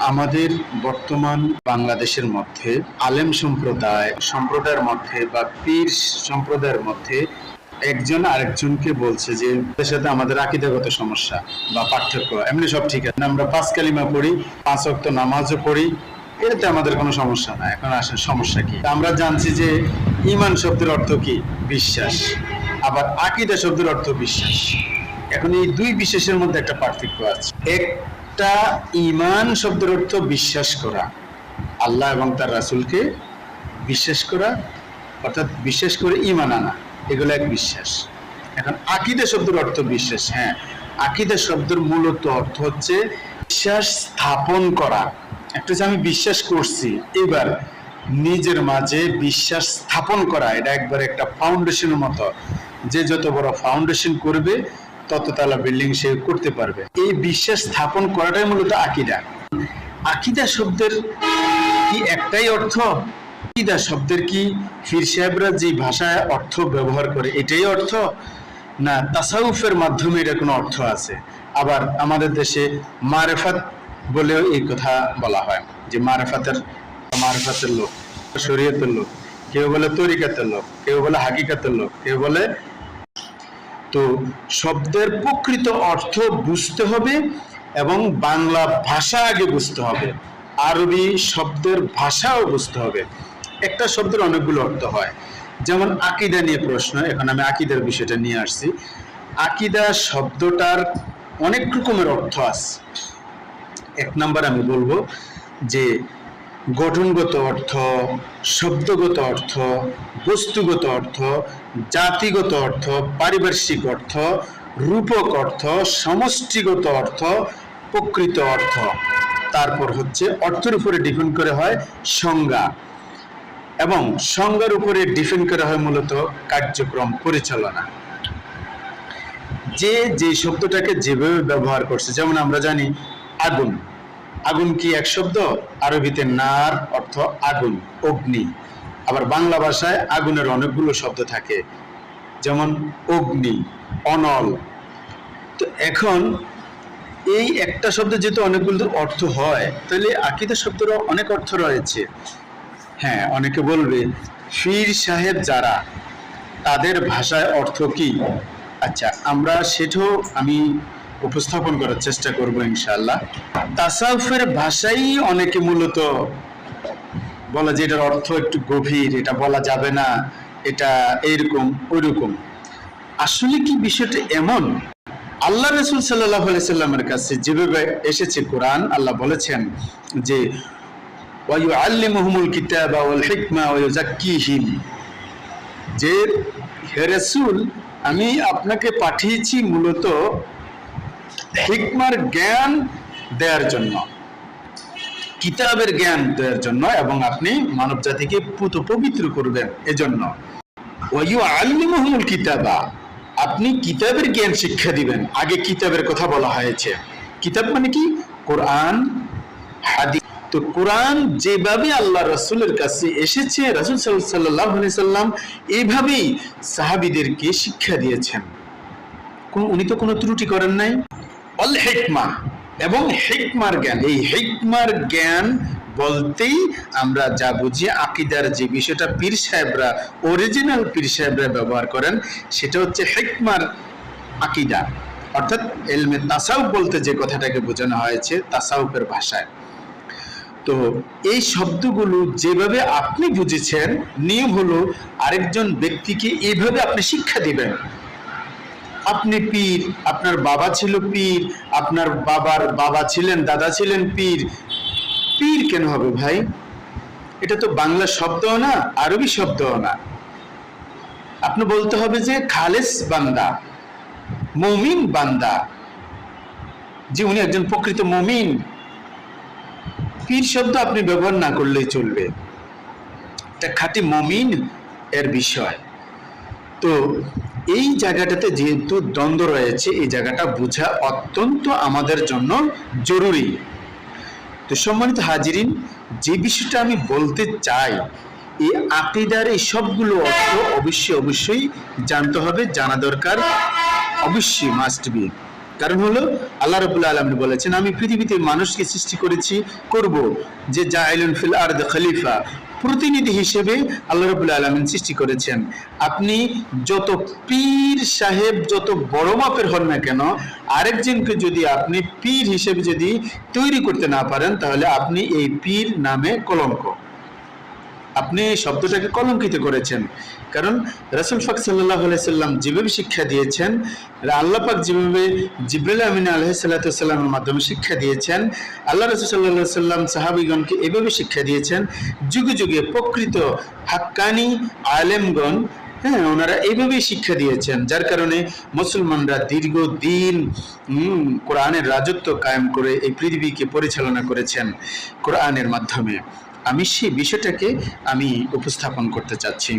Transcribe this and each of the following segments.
আমাদের বর্তমান বাংলাদেশের মধ্যে আলেম সম্প্রদায়ের মধ্যে বা পীর সম্প্রদায়ের মধ্যে একজন আরেকজনকে বলছে যে এর সাথে আমাদের আকীদাগত সমস্যা বা পার্থক্য, এমনি সব ঠিক আছে, আমরা 5 কালিমা পড়ি, 5 ওয়াক্ত নামাজও পড়ি, এতে আমাদের কোনো সমস্যা না। এখন আসেন সমস্যা কি? আমরা জানছি যে ঈমান শব্দের অর্থ কি? বিশ্বাস। আবার আকীদা শব্দের অর্থ বিশ্বাস। এখন এই দুই বিশ্বাসের মধ্যে একটা পার্থক্য আছে। একটা ঈমান শব্দের অর্থ বিশ্বাস করা, আল্লাহ এবং তার রাসূলকে বিশ্বাস করা, অর্থাৎ বিশ্বাস করে ঈমান আনা, এগুলো এক বিশ্বাস। এখন আকীদা শব্দের অর্থ বিশ্বাস। হ্যাঁ, আকীদা শব্দের মূলত অর্থ হচ্ছে বিশ্বাস স্থাপন করা। একটা যে আমি বিশ্বাস করছি, এবার নিজের মাঝে বিশ্বাস স্থাপন করা, এটা একবার একটা ফাউন্ডেশনের মতো। যে যত বড় ফাউন্ডেশন করবে তত তালা বিল্ডিং সে করতে পারবে। এই বিশ্বাস স্থাপন করাটাই মূলত আকীদা। আকীদা শব্দের কি একটাই অর্থ? আকীদা শব্দের কি পীর সাহেবরা যে ভাষায় অর্থ ব্যবহার করে এটাই অর্থ, না তাসাউফের মাধ্যমে এটা কোনো অর্থ আছে? আবার আমাদের দেশে মারেফাত বলেও এই কথা বলা হয় যে মারেফাতের লোক, শরীয়তের লোক, কেউ বলে তরিকাতের লোক, কেউ বলে হাকিকাতের লোক, কেউ বলে। তো শব্দের প্রকৃত অর্থ বুঝতে হবে এবং বাংলা ভাষা আগে বুঝতে হবে, আরবি শব্দের ভাষাও বুঝতে হবে। একটা শব্দের অনেকগুলো অর্থ হয়, যেমন আকীদা নিয়ে প্রশ্ন, এখন আমি আকীদার বিষয়টা নিয়ে আসছি। আকীদা শব্দটার অনেক রকমের অর্থ আছে। 1 নাম্বার আমি বলবো যে গঠনগত অর্থ, শব্দগত অর্থ, বস্তুগত অর্থ, জাতিগত অর্থ, পারিপার্শ্বিক অর্থ, রূপক অর্থ, সমষ্টিগত অর্থ, প্রকৃত অর্থ। তারপর হচ্ছে অর্থের উপরে ডিপেন্ড করে হয় সংজ্ঞা, এবং সংজ্ঞার উপরে ডিপেন্ড করা হয় মূলত কার্যক্রম পরিচালনা। যে শব্দটাকে যেভাবে ব্যবহার করছে, যেমন আমরা জানি আগুন। আগুন কি এক শব্দ? আরবিতে নার অর্থ আগুন, অগ্নি। আবার বাংলা ভাষায় আগুনের অনেকগুলো শব্দ থাকে, যেমন অগ্নি, অনল। তো এখন এই একটা শব্দে যেহেতু অনেকগুলো অর্থ হয়, তাহলে আকীদা শব্দেরও অনেক অর্থ রয়েছে। হ্যাঁ, অনেকে বলবে পীর সাহেব যারা, তাদের ভাষায় অর্থ কি? আচ্ছা, আমরা সেটাও আমি উপস্থাপন করার চেষ্টা করব ইনশাআল্লাহ। তাসাউফের ভাষাই অনেকে মূলত বলে যে এটার অর্থ একটু গভীর, এটা বলা যাবে না, এটা এইরকম ওইরকম। আসলে কি বিষয়টা এমন? আল্লাহ রাসূল সাল্লাল্লাহু আলাইহি সাল্লামের কাছে যেভাবে এসেছে কোরআন, আল্লাহ বলেছেন যে ওয়া ইউআল্লিমুহুমুল কিতাবা ওয়াল হিকমা ওয়া ইউযাক্কিহিম, যে হে রাসূল, আমি আপনাকে পাঠিয়েছি মূলত হিকমার জ্ঞান দেওয়ার জন্য, কিতাবের জ্ঞান দেওয়ার জন্য, এবং আপনি মানব জাতিকে পবিত্র করবেন এজন্য। ওয়া ইউআল্লিমুহুমুল কিতাবা, আপনি কিতাবের জ্ঞান শিক্ষা দিবেন। আগে কিতাবের কথা বলা হয়েছে। কিতাব মানে কি? কোরআন, হাদিস। তো কোরআন যেভাবে আল্লাহ রাসূলের কাছে এসেছে, রাসূল সাল্লাল্লাহু আলাইহি সাল্লাম এইভাবেই সাহাবীদেরকে শিক্ষা দিয়েছেন। উনি তো কোনো ত্রুটি করেন নাই। অল হিকমা, এবং হিকমার জ্ঞান। এই হিকমার জ্ঞান বলতেই আমরা যা বুঝি, আকীদার যে বিষয়টা পীর সাহেবরা, অরিজিনাল পীর সাহেবরা ব্যবহার করেন, সেটা হচ্ছে হিকমার আকীদা, অর্থাৎ ইলমে তাসাউফ বলতে যে কথাটাকে বোঝানো হয়েছে তাসাউফের ভাষায়। তো এই শব্দগুলো যেভাবে আপনি বুঝেছেন, নিয়ম হলো আরেকজন ব্যক্তিকে এইভাবে আপনি শিক্ষা দিবেন। আপনি পীর, আপনার বাবা ছিল পীর, আপনার বাবার বাবা ছিলেন, দাদা ছিলেন পীর। পীর কেন হবে ভাই? এটা তো বাংলা শব্দও না, আরবি শব্দও না। আপনি বলতে হবে যে খালেস বান্দা, মুমিন বান্দা, যে উনি একজন প্রকৃত মুমিন। পীর শব্দ আপনি ব্যবহার না করলেই চলবে, এটা খাঁটি মুমিন এর বিষয়। তো এই জায়গাটাতে যেহেতু দ্বন্দ্ব রয়েছে, এই জায়গাটা বোঝা অত্যন্ত আমাদের জন্য জরুরি। তো সম্মানিত হাজিরিন, যে বিষয়টা আমি বলতে চাই, এই আকীদার এই সবগুলো অর্থ অবশ্যই জানতে হবে, জানা দরকার, অবশ্যই মাস্ট বি। কারণ হলো আল্লাহ রাব্বুল আলামিন বলেছেন, আমি পৃথিবীতে মানুষকে সৃষ্টি করেছি করব, যে জাইলুন ফিল আরদ খলিফা, প্রতিনিধি হিসেবে আল্লাহ রাব্বুল আলামিন সৃষ্টি করেছেন। আপনি যত পীর সাহেব যত বড় মাপের হন না কেন, আরেকজনকে যদি আপনি পীর হিসেবে যদি তৈরি করতে না পারেন, তাহলে আপনি এই পীর নামে কলঙ্ক, আপনি এই শব্দটাকে কলঙ্কিত করেছেন। কারণ রাসূল পাক সাল্লাল্লাহু আলাইহি সাল্লাম যেভাবে শিক্ষা দিয়েছেন, আল্লাহ পাক যেভাবে জিবরাইল আমিন আলাইহিস সালাতু সাল্লামের মাধ্যমে শিক্ষা দিয়েছেন, আল্লাহ রাসূল সাল্লাল্লাহু আলাইহি সাল্লাম সাহাবীগণকে এভাবে শিক্ষা দিয়েছেন, যুগে যুগে প্রকৃত হাক্কানি আলেমগণ, হ্যাঁ, ওনারা এইভাবেই শিক্ষা দিয়েছেন, যার কারণে মুসলমানরা দীর্ঘদিন কোরআনের রাজত্ব কায়েম করে এই পৃথিবীকে পরিচালনা করেছেন কোরআনের মাধ্যমে। আমি সেই বিষয়টাকে আমি উপস্থাপন করতে চাচ্ছি।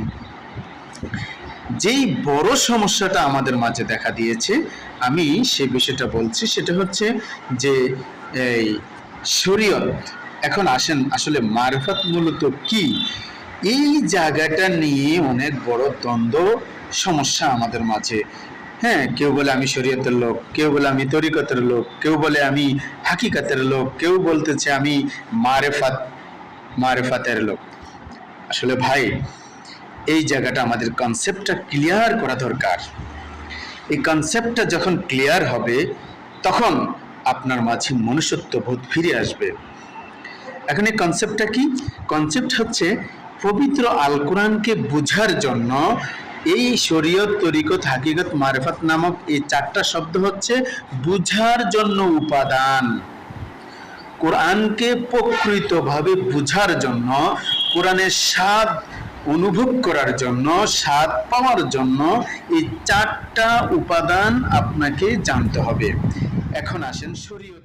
যেই বড় সমস্যাটা আমাদের মাঝে দেখা দিয়েছে, আমি সেই বিষয়টা বলছি, সেটা হচ্ছে যে এই শরীয়ত। এখন আসেন, আসলে মারিফাত মূলত কি, এই জায়গাটা নিয়ে অনেক বড় দ্বন্দ্ব সমস্যা আমাদের মাঝে। হ্যাঁ, কেউ বলে আমি শরীয়তের লোক, কেউ বলে আমি তরিকতের লোক, কেউ বলে আমি হাকিকাতের লোক, কেউ বলতেছে আমি মারিফাতের লোক। আসলে ভাই, এই জায়গাটা আমাদের কনসেপ্টটা ক্লিয়ার করা দরকার। এই কনসেপ্টটা যখন ক্লিয়ার হবে, তখন আপনার মাঝে মনুষ্যত্ববোধ ফিরে আসবে। এখন এই কনসেপ্টটা কি? কনসেপ্ট হচ্ছে পবিত্র আল কোরআনকে বোঝার জন্য এই শরীয়ত, তরিকত, হাকিকত, মারিফাত নামক এই চারটা শব্দ হচ্ছে বুঝার জন্য উপাদান। কোরআনকে প্রকৃতভাবে বুঝার জন্য, কোরআনের স্বাদ অনুভব করার জন্য, স্বাদ পাওয়ার জন্য এই চারটা উপাদান আপনাকে জানতে হবে। এখন আসেন শরীয়ত।